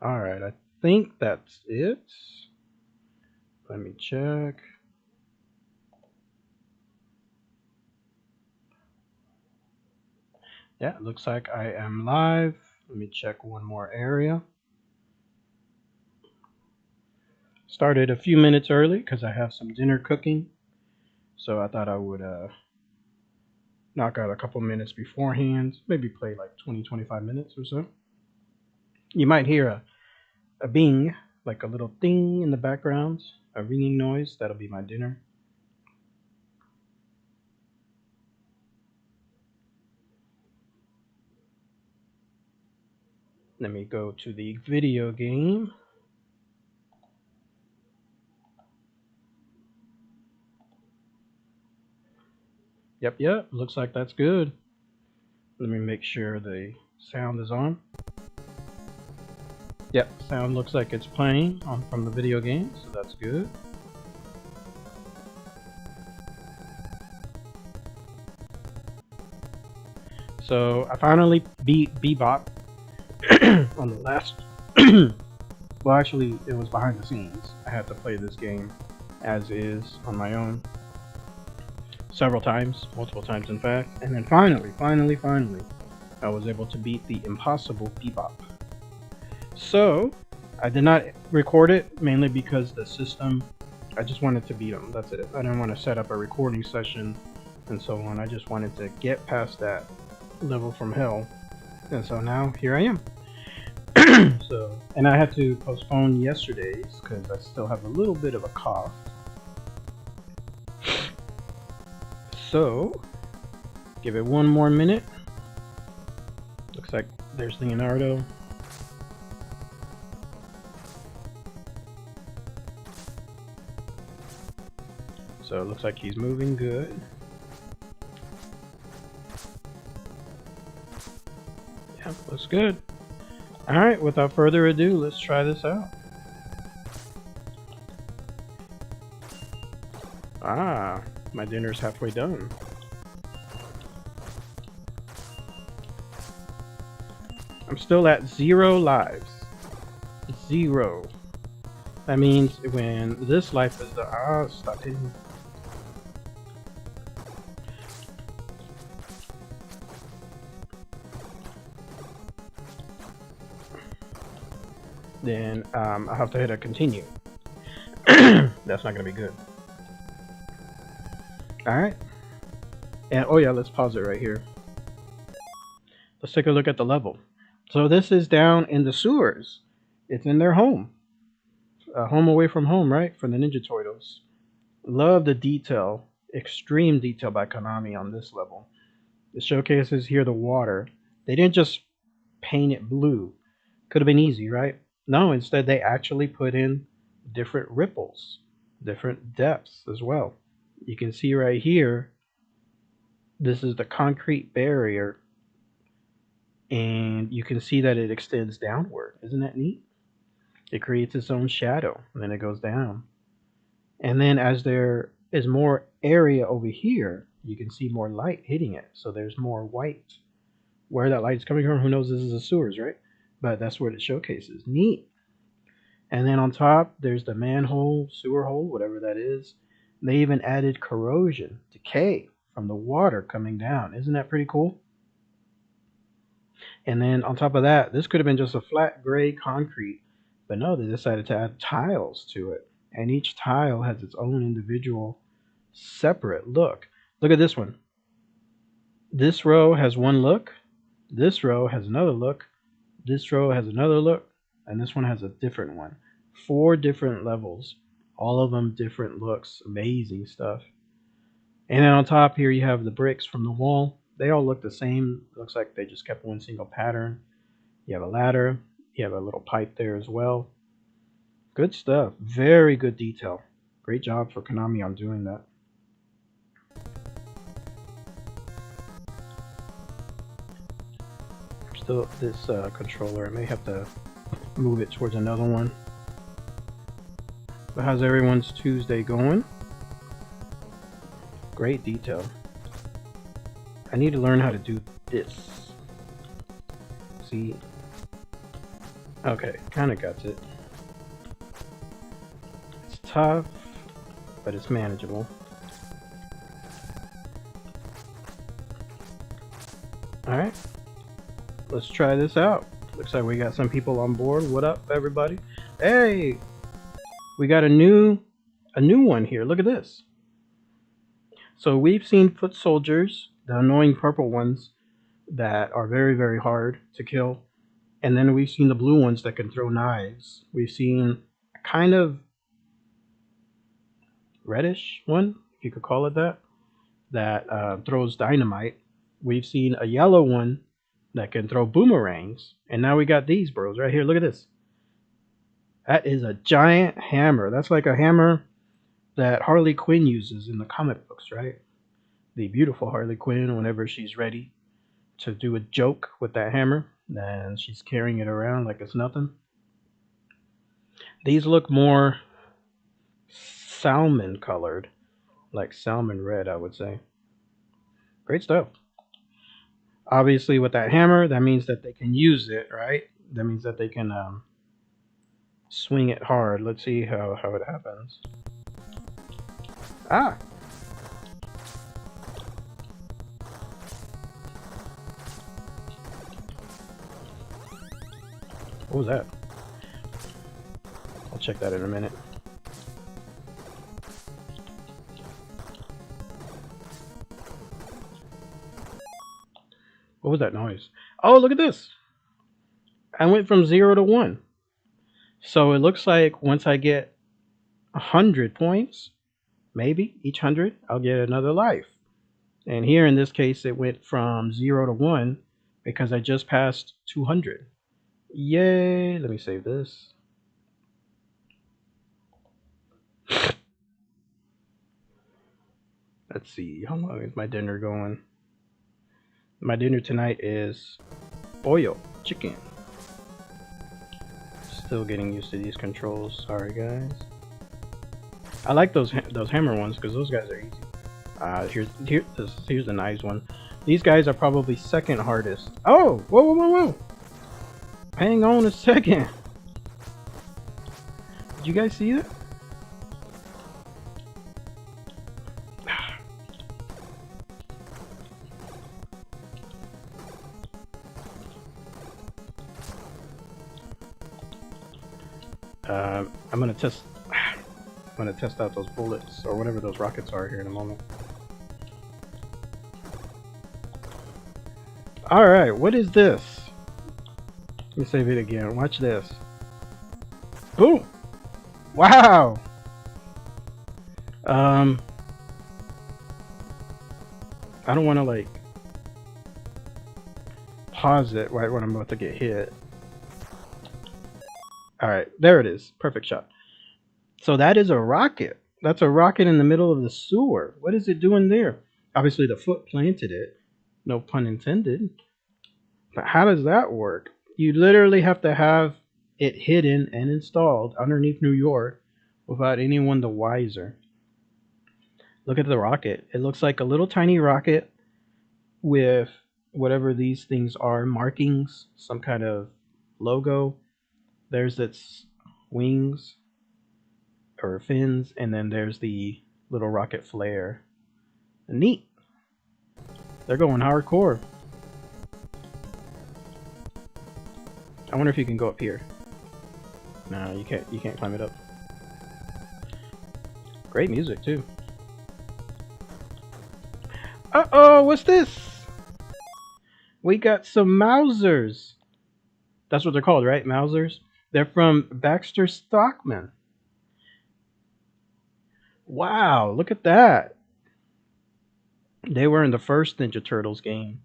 Alright, I think that's it. Let me check. Yeah, it looks like I am live. Let me check one more area. Started a few minutes early because I have some dinner cooking. So I thought I would knock out a couple minutes beforehand, maybe play like 20-25 minutes or so. You might hear a bing, like a little ding in the background, a ringing noise. That'll be my dinner. Let me go to the video game. Yep, looks like that's good. Let me make sure the sound is on. Yep, sound looks like it's playing from the video game, so that's good. So I finally beat Bebop on the last. Well, actually, it was behind the scenes. I had to play this game as is on my own several times, multiple times in fact, and then finally, I was able to beat the impossible Bebop. So I did not record it mainly because the system, I just wanted to beat them. That's it. I didn't want to set up a recording session and so on. I just wanted to get past that level from hell, and so now here I am. So, and I had to postpone yesterday's because I still have a little bit of a cough. So, give it one more minute. Looks like there's Leonardo. So it looks like he's moving good. Yeah, looks good. Alright, without further ado, let's try this out. Ah, my dinner's halfway done. I'm still at 0 lives. 0. That means when this life is done, stop hitting. Then I'll have to hit a continue. That's not gonna be good. Alright. And oh yeah, let's pause it right here. Let's take a look at the level. So this is down in the sewers. It's in their home. Home away from home, right? For the Ninja Turtles. Love the detail. Extreme detail by Konami on this level. It showcases here the water. They didn't just paint it blue. Could have been easy, right? No, instead they actually put in different ripples, different depths as well. You can see right here, this is the concrete barrier, and you can see that it extends downward. Isn't that neat? It creates its own shadow, and then it goes down. And then as there is more area over here, you can see more light hitting it. So there's more white. Where that light is coming from, who knows? This is the sewers, right? But that's what it showcases. Neat. And then on top, there's the manhole, sewer hole, whatever that is. They even added corrosion, decay from the water coming down. Isn't that pretty cool? And then on top of that, this could have been just a flat gray concrete, but no, they decided to add tiles to it. And each tile has its own individual separate look. Look at this one. This row has one look. This row has another look. This row has another look. And this one has a different one. 4 different levels. All of them different looks. Amazing stuff. And then on top here you have the bricks from the wall. They all look the same. Looks like they just kept one single pattern. You have a ladder. You have a little pipe there as well. Good stuff. Very good detail. Great job for Konami on doing that. Still, this controller, I may have to move it towards another one. But how's everyone's Tuesday going? Great detail. I need to learn how to do this. See? Okay, kind of got it. It's tough, but it's manageable. Alright, let's try this out. Looks like we got some people on board. What up, everybody? Hey! We got a new one here. Look at this. So we've seen foot soldiers, the annoying purple ones that are very, very hard to kill. And then we've seen the blue ones that can throw knives. We've seen a kind of reddish one, if you could call it that, that throws dynamite. We've seen a yellow one that can throw boomerangs. And now we got these bros right here. Look at this. That is a giant hammer. That's like a hammer that Harley Quinn uses in the comic books, right? The beautiful Harley Quinn, whenever she's ready to do a joke with that hammer, and she's carrying it around like it's nothing. These look more salmon colored, like salmon red, I would say. Great stuff. Obviously, with that hammer, that means that they can use it, right? That means that they can swing it hard. Let's see how it happens. Ah! What was that? I'll check that in a minute. What was that noise? Oh, look at this! I went from 0 to 1. So it looks like once I get 100 points, maybe each 100, I'll get another life. And here in this case, it went from 0 to 1 because I just passed 200. Yay! Let me save this. Let's see, how long is my dinner going? My dinner tonight is boiled chicken. Still getting used to these controls. Sorry, guys. I like those hammer ones because those guys are easy. Here's the nice one. These guys are probably second hardest. Oh, whoa! Hang on a second. Did you guys see that? I'm gonna test out those bullets or whatever those rockets are here in a moment. All right, what is this? Let me save it again. Watch this. Boom! Wow. I don't want to like pause it right when I'm about to get hit. Alright, there it is. Perfect shot. So that is a rocket. That's a rocket in the middle of the sewer. What is it doing there? Obviously the foot planted it. No pun intended. But how does that work? You literally have to have it hidden and installed underneath New York without anyone the wiser. Look at the rocket. It looks like a little tiny rocket with whatever these things are, markings, some kind of logo. There's its wings or fins, and then there's the little rocket flare. Neat. They're going hardcore. I wonder if you can go up here. No, you can't. You can't climb it up. Great music too. Uh-oh, what's this? We got some Mausers. That's what they're called, right? Mausers. They're from Baxter Stockman. Wow, look at that. They were in the first Ninja Turtles game.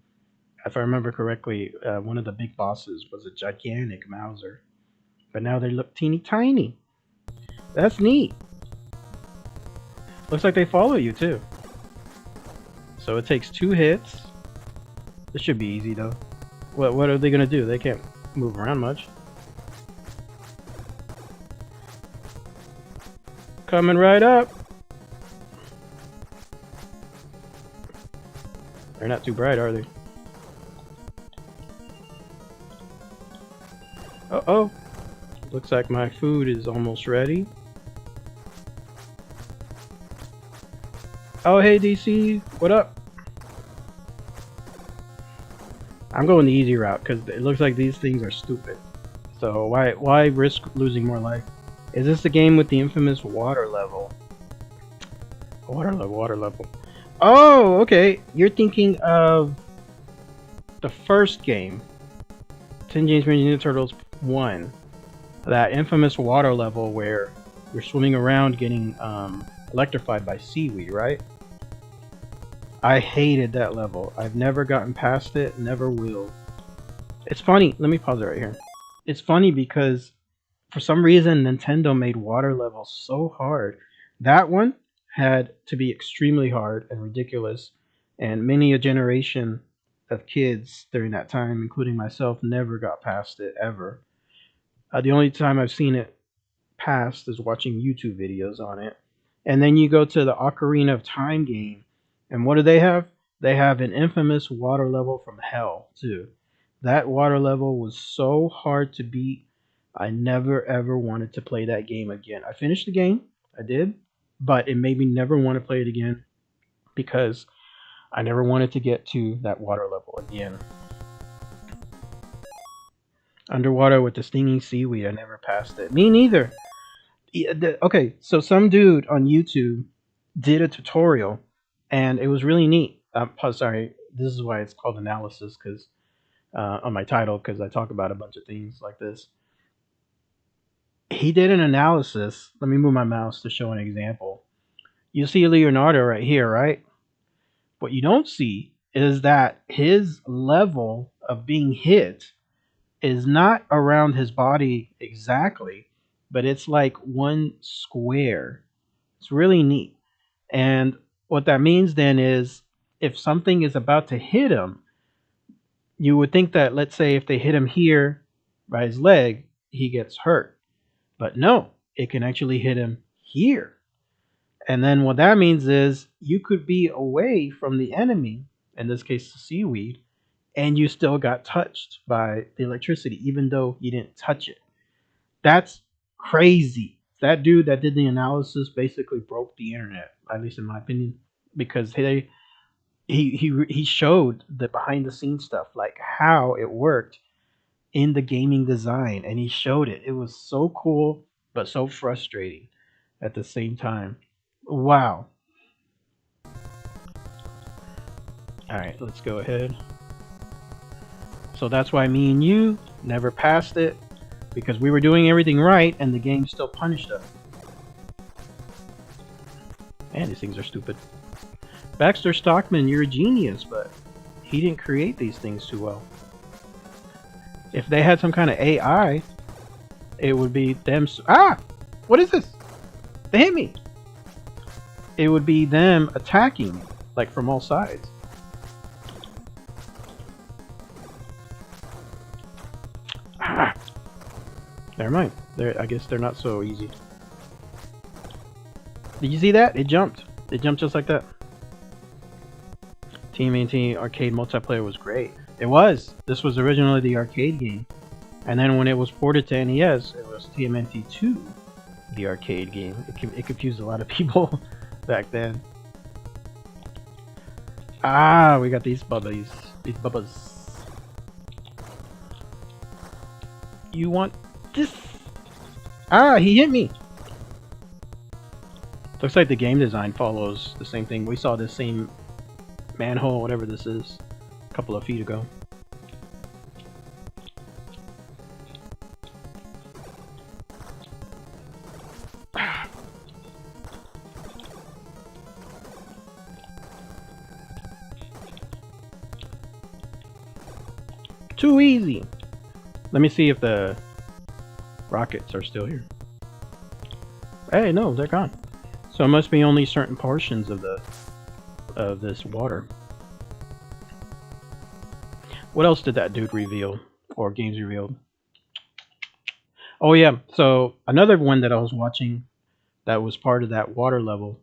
If I remember correctly, one of the big bosses was a gigantic Mauser. But now they look teeny tiny. That's neat. Looks like they follow you too. So it takes 2 hits. This should be easy though. What are they gonna do? They can't move around much. Coming right up. They're not too bright, are they? Uh-oh. Looks like my food is almost ready. Oh, hey DC, what up? I'm going the easy route because it looks like these things are stupid. So why risk losing more life? Is this the game with the infamous water level? Water level. Oh, okay. You're thinking of the first game, 10 Teenage Mutant Ninja Turtles 1. That infamous water level where you're swimming around getting electrified by seaweed, right? I hated that level. I've never gotten past it, never will. It's funny. Let me pause it right here. It's funny because for some reason Nintendo made water levels so hard. That one had to be extremely hard and ridiculous, and many a generation of kids during that time, including myself, never got past it ever. The only time I've seen it passed is watching YouTube videos on it. And then you go to the Ocarina of Time game, and what do they have? They have an infamous water level from hell, too. That water level was so hard to beat. I never ever wanted to play that game again. I finished the game, I did, but it made me never want to play it again because I never wanted to get to that water level again. Underwater with the stinging seaweed, I never passed it. Me neither. Okay, so some dude on YouTube did a tutorial, and it was really neat. Sorry, this is why it's called analysis, because on my title, because I talk about a bunch of things like this. He did an analysis. Let me move my mouse to show an example. You see Leonardo right here, right? What you don't see is that his level of being hit is not around his body exactly, but it's like one square. It's really neat. And what that means then is if something is about to hit him, you would think that, let's say, if they hit him here by his leg, he gets hurt. But no, it can actually hit him here. And then what that means is you could be away from the enemy, in this case, the seaweed, and you still got touched by the electricity, even though you didn't touch it. That's crazy. That dude that did the analysis basically broke the internet, at least in my opinion, because he showed the behind the scenes stuff, like how it worked in the gaming design, and he showed it. It was so cool, but so frustrating at the same time. Wow. All right, let's go ahead. So that's why me and you never passed it, because we were doing everything right and the game still punished us. Man, these things are stupid. Baxter Stockman, you're a genius, but he didn't create these things too well. If they had some kind of AI, it would be them. Ah! What is this? They hit me! It would be them attacking me, like from all sides. Ah! Never mind. I guess they're not so easy. Did you see that? It jumped. It jumped just like that. TMNT arcade multiplayer was great. It was. This was originally the arcade game. And then when it was ported to NES, it was TMNT 2, the arcade game. It confused a lot of people back then. Ah, we got these bubbies. These bubbas. You want this? Ah, he hit me. Looks like the game design follows the same thing. We saw this same manhole, whatever this is, a couple of feet ago. Too easy. Let me see if the rockets are still here. Hey, no, they're gone. So it must be only certain portions of this water. What else did that dude reveal, or games revealed? Oh yeah, so another one that I was watching that was part of that water level,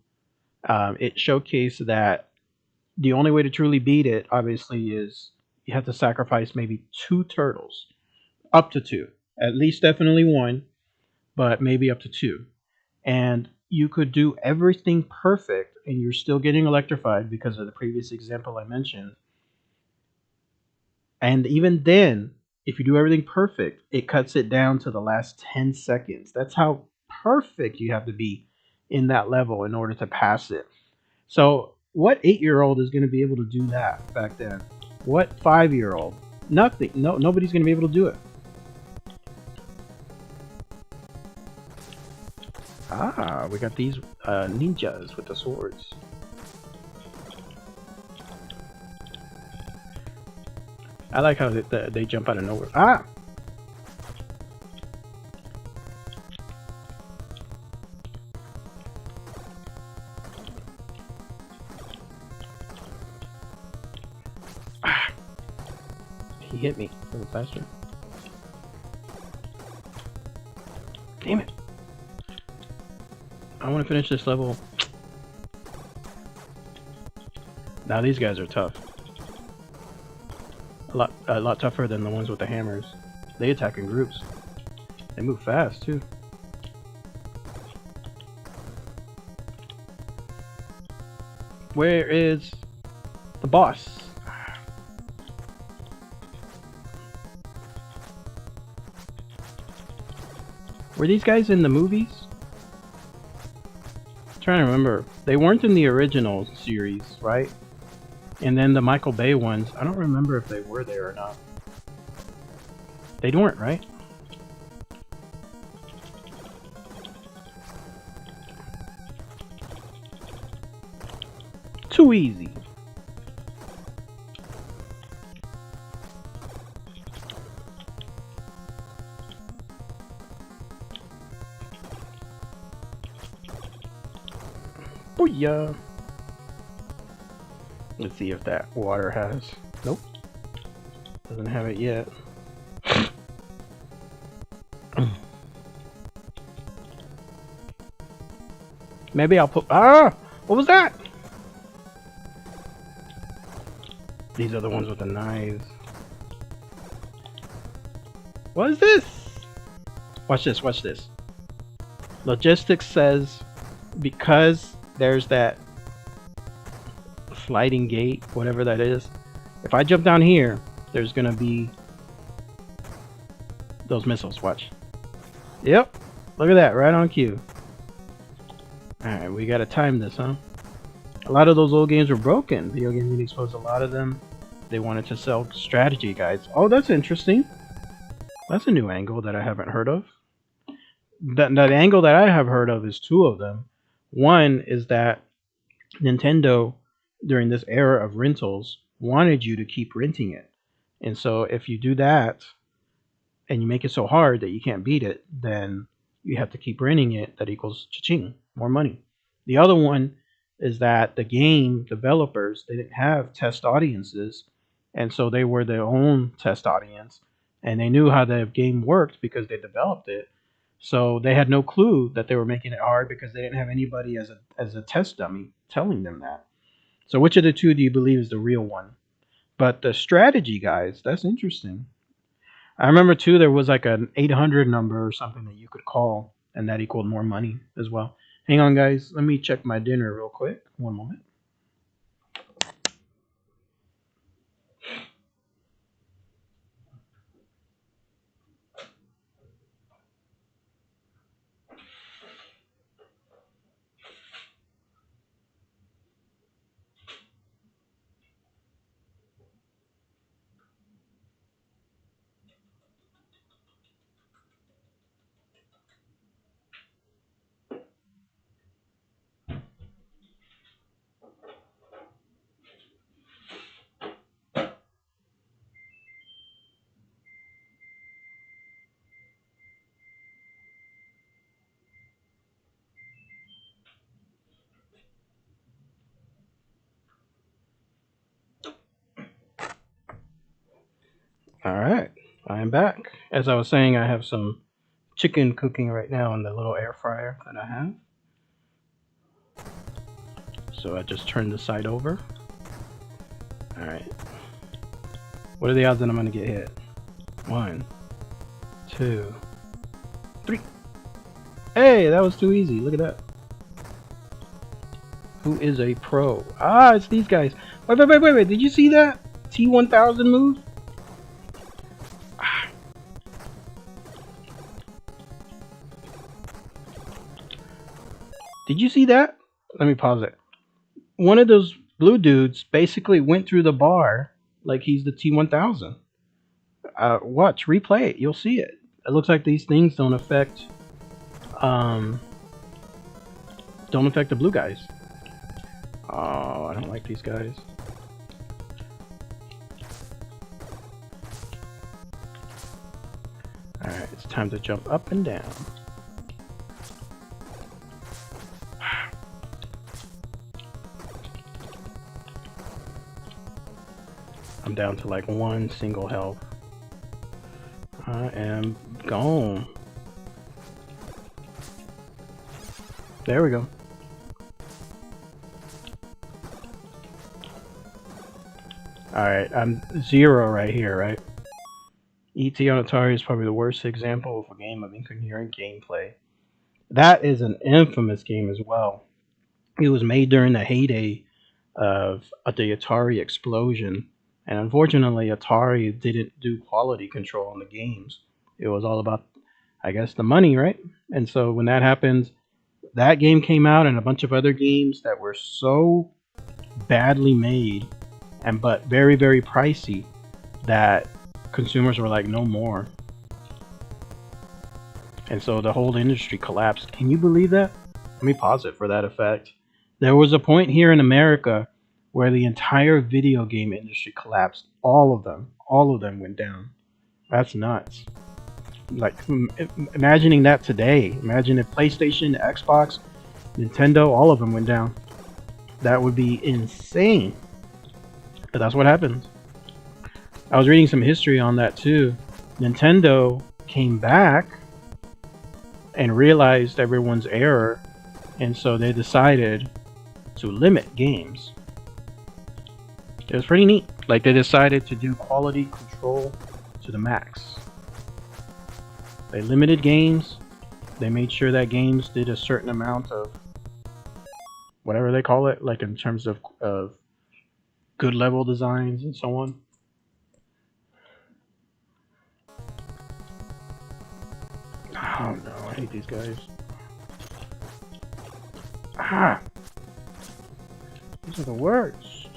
it showcased that the only way to truly beat it, obviously, is you have to sacrifice maybe 2 turtles, up to 2, at least definitely 1, but maybe up to 2. And you could do everything perfect and you're still getting electrified because of the previous example I mentioned. And even then, if you do everything perfect, it cuts it down to the last 10 seconds. That's how perfect you have to be in that level in order to pass it. So, what 8-year-old is going to be able to do that back then? What 5-year-old? Nothing. No, nobody's going to be able to do it. Ah, we got these ninjas with the swords. I like how they jump out of nowhere. Ah! Ah! He hit me a little faster. Damn it! I want to finish this level. Now these guys are tough. A lot tougher than the ones with the hammers. They attack in groups. They move fast too. Where is the boss? Were these guys in the movies? I'm trying to remember. They weren't in the original series, right? And then the Michael Bay ones, I don't remember if they were there or not. They weren't, right? Too easy. Booyah! Let's see if that water has. Nope. Doesn't have it yet. Maybe I'll put. Ah! What was that? These are the ones with the knives. What is this? Watch this, watch this. Logistics says because there's that sliding gate, whatever that is. If I jump down here, there's gonna be those missiles. Watch. Yep. Look at that, right on cue. Alright, we gotta time this, huh? A lot of those old games were broken. Video Game Geek exposed a lot of them. They wanted to sell strategy guides. Oh, that's interesting. That's a new angle that I haven't heard of. That angle that I have heard of is 2 of them. One is that Nintendo, during this era of rentals, wanted you to keep renting it. And so if you do that, and you make it so hard that you can't beat it, then you have to keep renting it. That equals cha-ching, more money. The other one is that the game developers, they didn't have test audiences, and so they were their own test audience, and they knew how the game worked because they developed it. So they had no clue that they were making it hard because they didn't have anybody as a test dummy telling them that. So which of the 2 do you believe is the real one? But the strategy guys, that's interesting. I remember too, there was like an 800 number or something that you could call, and that equaled more money as well. Hang on, guys. Let me check my dinner real quick. One moment. All right, I am back. As I was saying, I have some chicken cooking right now in the little air fryer that I have. So I just turned the side over. All right. What are the odds that I'm gonna get hit? 1, 2, 3. Hey, that was too easy. Look at that. Who is a pro? Ah, it's these guys. Wait. Did you see that? T1000 move? Ah. Did you see that? Let me pause it. One of those blue dudes basically went through the bar like he's the T1000. Watch, replay it. You'll see it. It looks like these things don't affect the blue guys. Oh, I don't like these guys. Alright, it's time to jump up and down. I'm down to like one single health. I am gone. There we go. Alright, I'm 0 right here, right? E.T. on Atari is probably the worst example of a game of incoherent gameplay. That is an infamous game as well. It was made during the heyday of the Atari explosion. And unfortunately, Atari didn't do quality control on the games. It was all about, I guess, the money, right? And so when that happened, that game came out and a bunch of other games that were so badly made and but very, very pricey that consumers were like, no more. And so the whole industry collapsed. Can you believe that? Let me pause it for that effect. There was a point here in America where the entire video game industry collapsed. All of them went down. That's nuts. Like, imagining that today. Imagine if PlayStation, Xbox, Nintendo, all of them went down. That would be insane. But that's what happened. I was reading some history on that too. Nintendo came back and realized everyone's error, and so they decided to limit games. It was pretty neat. Like, they decided to do quality control to the max. They limited games. They made sure that games did a certain amount of whatever they call it, like in terms of good level designs and so on. Oh no, I hate these guys. Ah! These are the worst.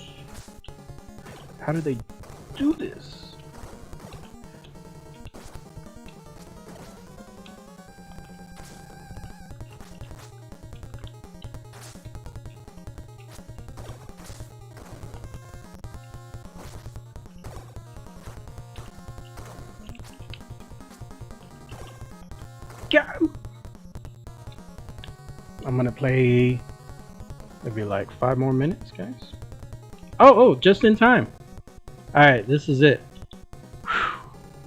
How did they do this? Got him. I'm gonna play maybe like 5 more minutes, guys. Oh, just in time. Alright, this is it.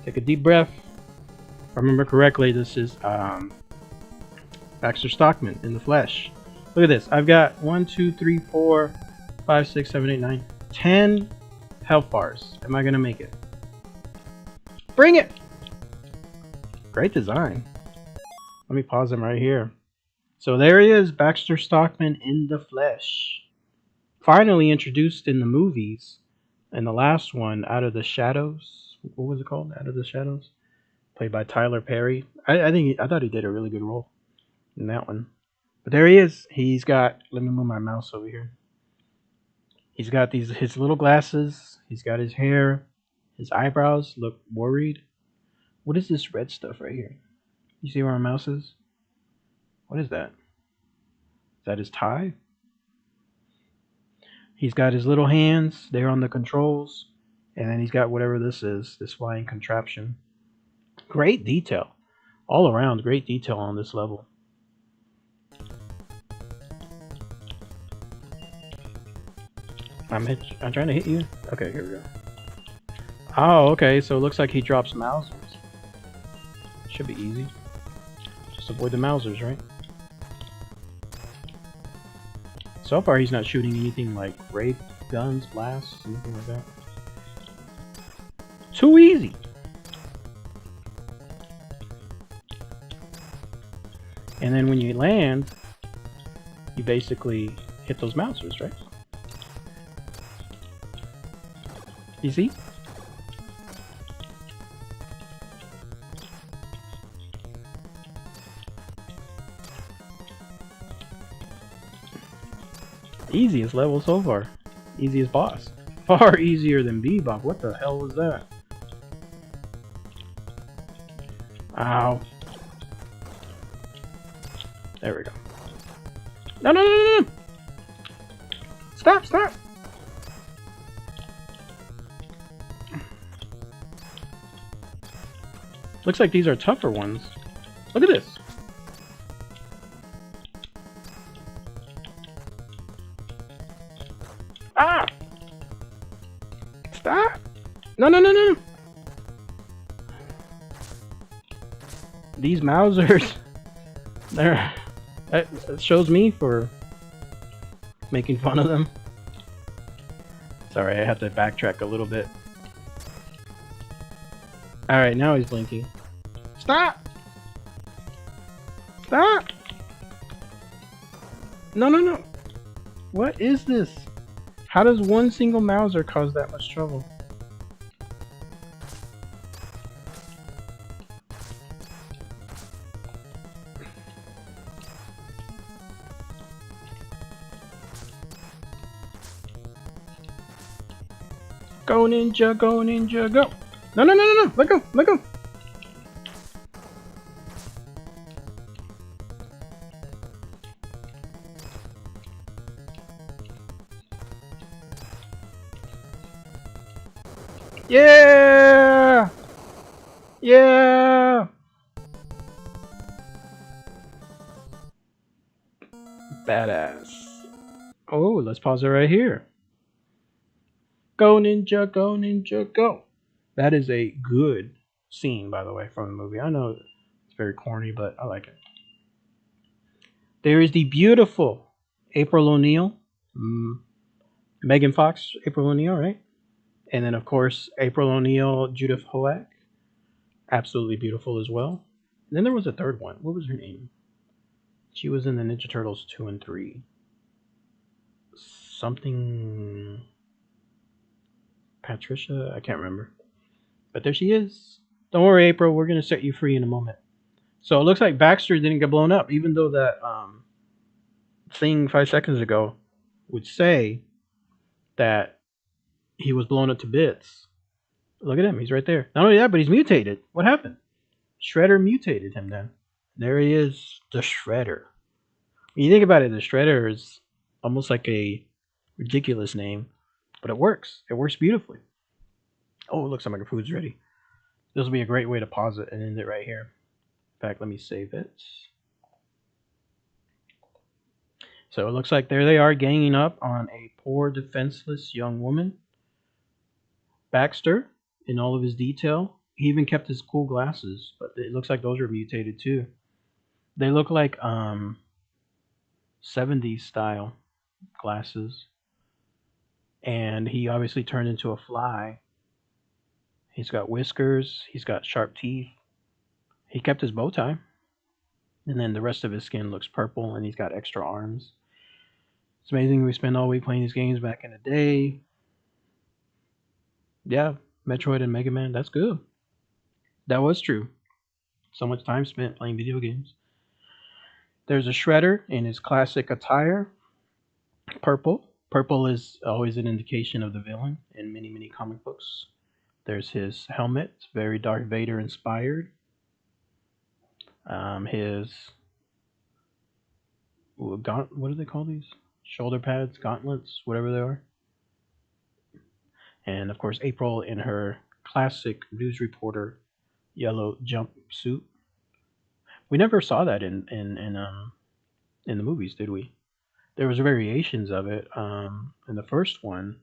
Take a deep breath. If I remember correctly, this is Baxter Stockman in the flesh. Look at this. I've got 1, 2, 3, 4, 5, 6, 7, 8, 9, 10 health bars. Am I gonna make it? Bring it! Great design. Let me pause him right here. So there he is, Baxter Stockman in the flesh. Finally introduced in the movies. And the last one, Out of the Shadows. What was it called? Out of the Shadows? Played by Tyler Perry. I thought he did a really good role in that one. But there he is. He's got, let me move my mouse over here. He's got his little glasses. He's got his hair. His eyebrows look worried. What is this red stuff right here? You see where my mouse is? What is that? Is that his tie? He's got his little hands there on the controls. And then he's got whatever this is, this flying contraption. Great detail. All around, great detail on this level. I'm trying to hit you? Okay, here we go. Oh, okay, so it looks like he drops Mausers. Should be easy. Just avoid the Mausers, right? So far, he's not shooting anything like ray guns, blasts, anything like that. Too easy! And then when you land, you basically hit those mousers, right? You see? Easiest level so far. Easiest boss. Far easier than Bebop. What the hell was that? Ow. There we go. No, no, no, no, no! Stop, stop! Looks like these are tougher ones. Look at this. Ah! Stop! No, no, no, no! These Mousers, they're... It shows me for making fun of them. Sorry, I have to backtrack a little bit. Alright, now he's blinking. Stop! Stop! No, no, no! What is this? How does one single Mouser cause that much trouble? Go ninja, go ninja, go! No, no, no, no, no! Let go, let go! Yeah! Yeah! Badass. Oh, let's pause it right here. Go ninja, go ninja, go! That is a good scene, by the way, from the movie. I know it's very corny, but I like it. There is the beautiful April O'Neil, Megan Fox, April O'Neil, right? And then, of course, April O'Neil, Judith Hoak. Absolutely beautiful as well. And then there was a third one. What was her name? She was in the Ninja Turtles 2 and 3. Something... Patricia? I can't remember. But there she is. Don't worry, April. We're going to set you free in a moment. So it looks like Baxter didn't get blown up, even though that thing 5 seconds ago would say that he was blown up to bits. Look at him. He's right there. Not only that, but he's mutated. What happened? Shredder mutated him then. There he is. The Shredder. When you think about it, the Shredder is almost like a ridiculous name. But it works. It works beautifully. Oh, it looks like my food's ready. This will be a great way to pause it and end it right here. In fact, let me save it. So it looks like there they are ganging up on a poor, defenseless young woman. Baxter, in all of his detail. He even kept his cool glasses, but it looks like those are mutated too. They look like 70s style glasses. And he obviously turned into a fly. He's got whiskers. He's got sharp teeth. He kept his bow tie. And then the rest of his skin looks purple, and he's got extra arms. It's amazing we spend all week playing these games back in the day. Yeah, Metroid and Mega Man, that's good. That was true. So much time spent playing video games. There's a Shredder in his classic attire. Purple. Purple is always an indication of the villain in many, many comic books. There's his helmet, very Darth Vader inspired. His what do they call these? Shoulder pads, gauntlets, whatever they are. And of course, April in her classic news reporter yellow jumpsuit. We never saw that in the movies, did we? There was variations of it. In the first one,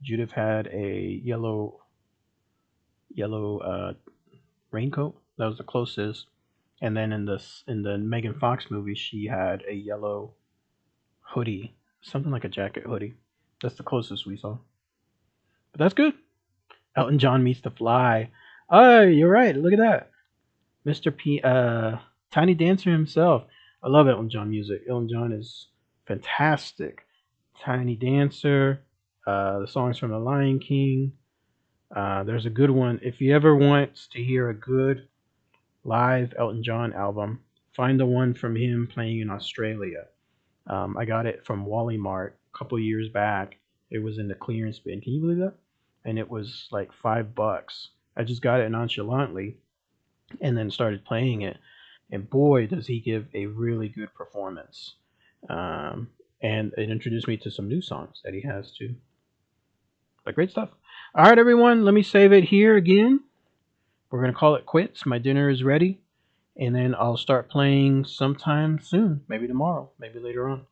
Judith had a yellow raincoat. That was the closest. And then in the Megan Fox movie, she had a yellow hoodie, something like a jacket hoodie. That's the closest we saw. But that's good. Elton John meets the Fly. Oh, you're right. Look at that, Mr. Tiny Dancer himself. I love Elton John music. Elton John is fantastic. Tiny Dancer, the songs from The Lion King. There's a good one. If you ever want to hear a good live Elton John album, find the one from him playing in Australia. I got it from Wally Mart a couple years back. It was in the clearance bin. Can you believe that? And it was like $5. I just got it nonchalantly and then started playing it. And boy, does he give a really good performance. Um, and it introduced me to some new songs that he has too. But great stuff. All right, everyone, let me save it here again. We're going to call it quits. My dinner is ready. And then I'll start playing sometime soon. Maybe tomorrow, maybe later on.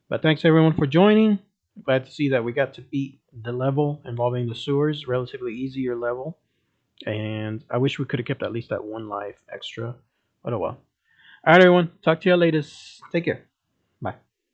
But thanks everyone for joining. Glad to see that we got to beat the level involving the sewers, relatively easier level. And I wish we could have kept at least that one life extra. But oh well. Alright everyone, talk to you later. Take care.